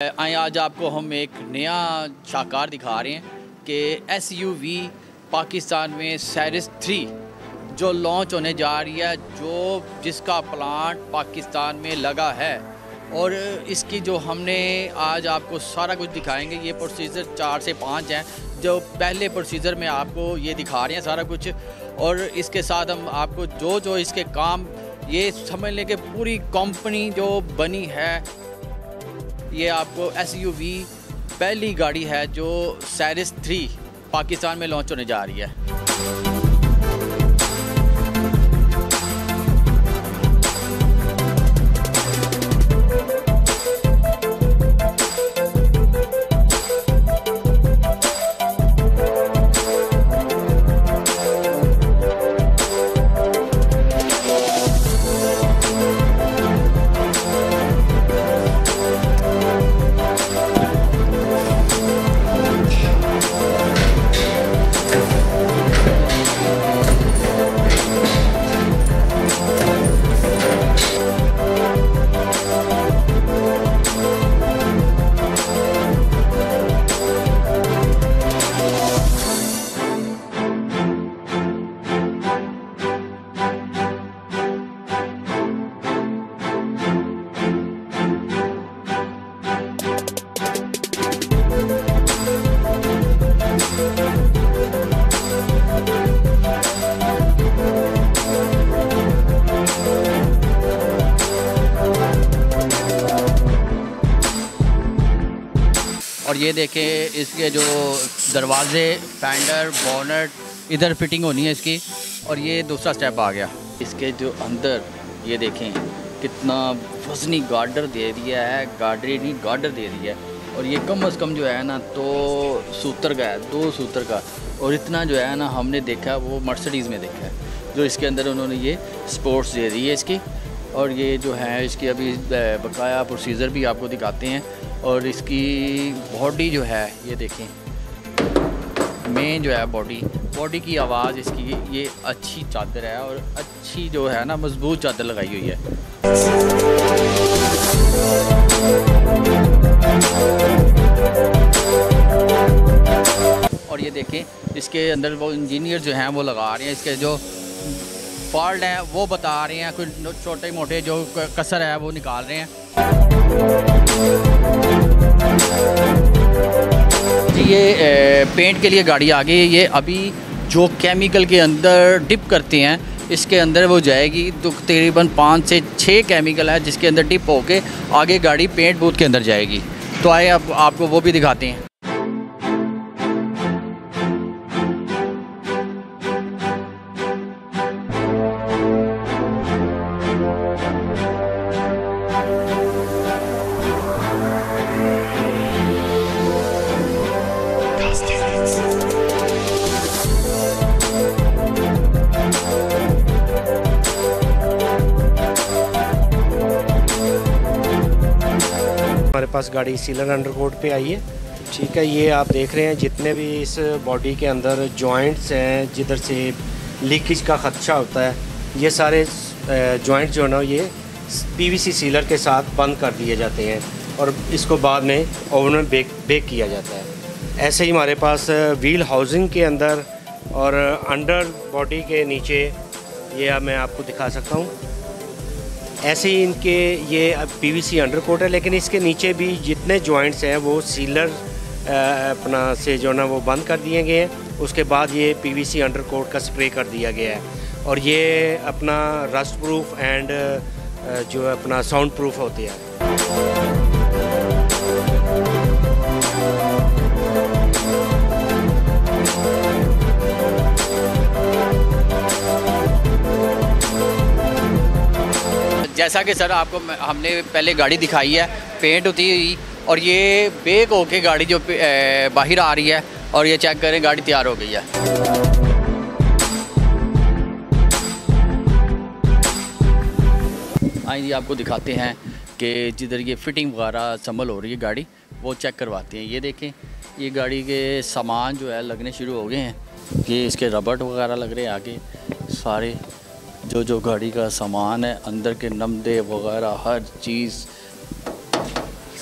आज आपको हम एक नया शाहकार दिखा रहे हैं कि SUV पाकिस्तान में सैरिस 3 जो लॉन्च होने जा रही है, जिसका प्लांट पाकिस्तान में लगा है। और इसकी जो हमने आज आपको सारा कुछ दिखाएंगे। ये प्रोसीजर 4 से 5 हैं, जो पहले प्रोसीजर में आपको ये दिखा रहे हैं सारा कुछ। और इसके साथ हम आपको जो इसके काम, ये समझ लें कि पूरी कंपनी जो बनी है, ये आपको SUV पहली गाड़ी है जो सैरिस 3 पाकिस्तान में लॉन्च होने जा रही है। और ये देखें, इसके जो दरवाजे, फेंडर, बोनट, इधर फिटिंग होनी है इसकी। और ये दूसरा स्टेप आ गया। इसके जो अंदर ये देखें कितना वजनी गार्डर दे दिया है, गार्डर दे दिया है। और ये कम से कम जो है ना, तो सूत्र का है, 2 सूत्र का। और इतना जो है ना, हमने देखा वो मर्सिडीज़ में देखा है, जो इसके अंदर उन्होंने ये स्पोर्ट्स दे दी है इसकी। और ये जो है इसकी अभी बकाया प्रोसीजर भी आपको दिखाते हैं। और इसकी बॉडी जो है, ये देखें, मेन जो है बॉडी की आवाज़ इसकी, ये अच्छी चादर है और अच्छी जो है ना, मजबूत चादर लगाई हुई है। और ये देखें, इसके अंदर वो इंजीनियर जो हैं वो लगा रहे हैं, इसके जो फॉल्ट हैं वो बता रहे हैं, कोई छोटे मोटे जो कसर है वो निकाल रहे हैं। जी, ये पेंट के लिए गाड़ी आ गई है। ये अभी जो केमिकल के अंदर डिप करते हैं, इसके अंदर वो जाएगी। तो तकरीबन 5 से 6 केमिकल है जिसके अंदर डिप होके आगे गाड़ी पेंट बूथ के अंदर जाएगी। तो आए अब आपको वो भी दिखाते हैं। हमारे पास गाड़ी सीलर अंडरकोट पे आई है, ठीक है। ये आप देख रहे हैं जितने भी इस बॉडी के अंदर जॉइंट्स हैं, जिधर से लीकेज का ख़दशा होता है, ये सारे जॉइंट जो है ना, ये PVC सीलर के साथ बंद कर दिए जाते हैं और इसको बाद में ओवन में बेक किया जाता है। ऐसे ही हमारे पास व्हील हाउसिंग के अंदर और अंडर बॉडी के नीचे, ये मैं आपको दिखा सकता हूँ। ऐसे ही इनके ये PVC अंडरकोट है, लेकिन इसके नीचे भी जितने जॉइंट्स हैं वो सीलर अपना से जो ना वो बंद कर दिए गए हैं। उसके बाद ये PVC अंडरकोट का स्प्रे कर दिया गया है। और ये अपना रस्ट प्रूफ एंड जो अपना साउंड प्रूफ होती है। जैसा कि सर आपको हमने पहले गाड़ी दिखाई है पेंट होती हुई, और ये बेक होके गाड़ी जो बाहर आ रही है। और ये चेक करें, गाड़ी तैयार हो गई है। आइए आपको दिखाते हैं कि जिधर ये फिटिंग वगैरह संभल हो रही है गाड़ी, वो चेक करवाते हैं। ये देखें, ये गाड़ी के सामान जो है लगने शुरू हो गए हैं। ये इसके रबड़ वगैरह लग रहे हैं आगे सारे। जो गाड़ी का सामान है, अंदर के नमदे वगैरह हर चीज़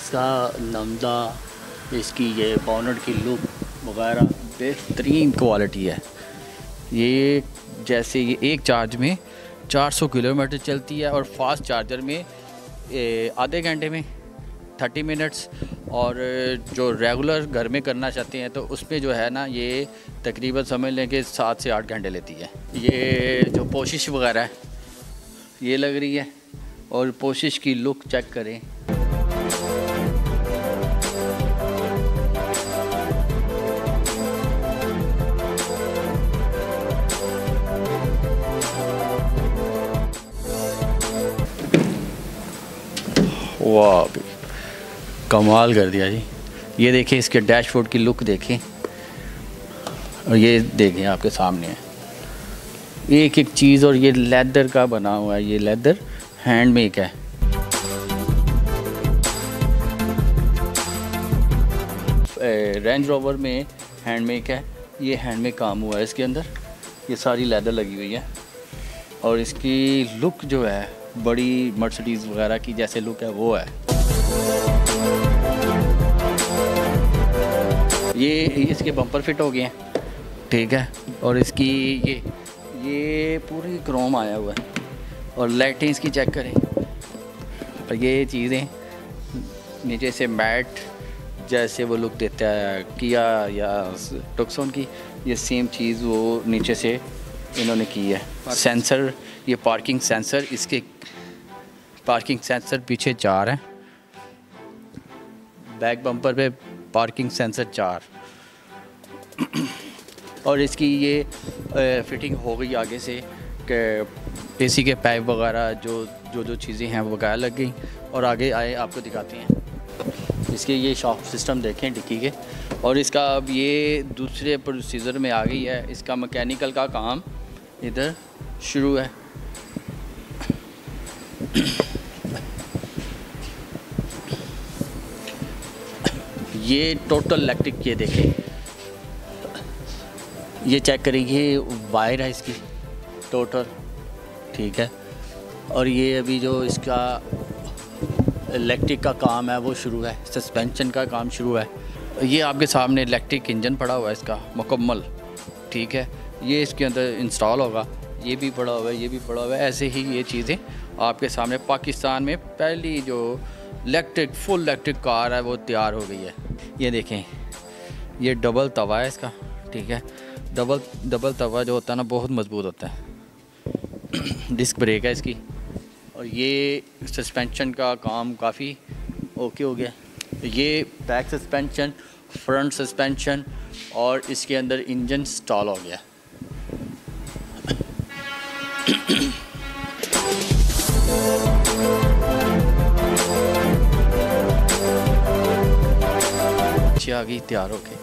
इसका लमदा, इसकी ये बोनट की लुक वगैरह बेहतरीन क्वालिटी है। ये जैसे ये एक चार्ज में 400 किलोमीटर चलती है और फास्ट चार्जर में आधे घंटे में 30 मिनट्स, और जो रेगुलर घर में करना चाहते हैं तो उसमें जो है ना ये तकरीबन समझ लें कि 7 से 8 घंटे लेती है। ये जो पोशिश वगैरह है ये लग रही है, और पोशिश की लुक चेक करें। वाह भी कमाल कर दिया जी। ये देखें, इसके डैशबोर्ड की लुक देखें, और ये देखें आपके सामने है एक एक चीज़, और ये लेदर का बना हुआ है, ये लेदर हैंड मेक है। रेंज रोवर में हैंड मेक है, ये हैंड मेक काम हुआ है इसके अंदर, ये सारी लेदर लगी हुई है, और इसकी लुक जो है बड़ी मर्सिडीज़ वगैरह की जैसे लुक है वो है। ये इसके बम्पर फिट हो गए हैं, ठीक है, और इसकी ये पूरी क्रोम आया हुआ है, और लाइटें इसकी चेक करें, और ये चीज़ें नीचे से मैट जैसे वो लुक देता है किया या टुक्सॉन की, ये सेम चीज़ वो नीचे से इन्होंने की है। सेंसर, ये पार्किंग सेंसर, इसके पार्किंग सेंसर पीछे 4 हैं, बैक बम्पर पे पार्किंग सेंसर 4, और इसकी ये फिटिंग हो गई आगे से कि एसी के पाइप वगैरह जो चीज़ें हैं वो वगैरह लग गई, और आगे आए आपको दिखाते हैं। इसके ये शॉक सिस्टम देखें डिक्की के, और इसका अब ये दूसरे प्रोसीजर में आ गई है, इसका मैकेनिकल का काम इधर शुरू है। ये टोटल इलेक्ट्रिक, ये देखें, ये चेक करेंगे वायर है इसकी टोटल, ठीक है, और ये अभी जो इसका इलेक्ट्रिक का काम है वो शुरू है, सस्पेंशन का काम शुरू है। ये आपके सामने इलेक्ट्रिक इंजन पड़ा हुआ है इसका मुकम्मल, ठीक है, ये इसके अंदर इंस्टॉल होगा, ये भी पड़ा हुआ है, ये भी पड़ा हुआ है, ऐसे ही ये चीज़ें आपके सामने पाकिस्तान में पहली जो फुल इलेक्ट्रिक कार है वो तैयार हो गई है। ये देखें, ये डबल तवा है इसका, ठीक है, डबल तवा जो होता है ना बहुत मजबूत होता है। डिस्क ब्रेक है इसकी, और ये सस्पेंशन का काम काफ़ी ओके हो गया। ये बैक सस्पेंशन, फ्रंट सस्पेंशन, और इसके अंदर इंजन इंस्टॉल हो गया। आ गई तैयार हो के,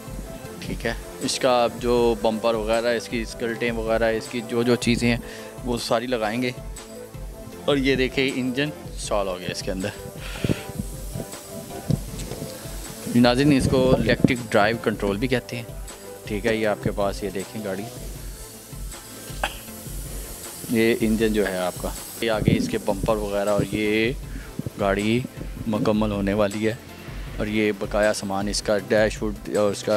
ठीक है, इसका जो बम्पर वगैरह, इसकी स्कर्टें वगैरह, इसकी जो चीज़ें हैं वो सारी लगाएंगे, और ये देखें इंजन इंस्टॉल हो गया इसके अंदर। नाज़रीन, इसको इलेक्ट्रिक ड्राइव कंट्रोल भी कहते हैं, ठीक है, ये आपके पास ये देखें गाड़ी, ये इंजन जो है आपका, ये आगे इसके बम्पर वगैरह, और ये गाड़ी मुकम्मल होने वाली है, और ये बकाया सामान इसका डैशबोर्ड और इसका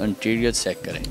इंटीरियर चेक करें।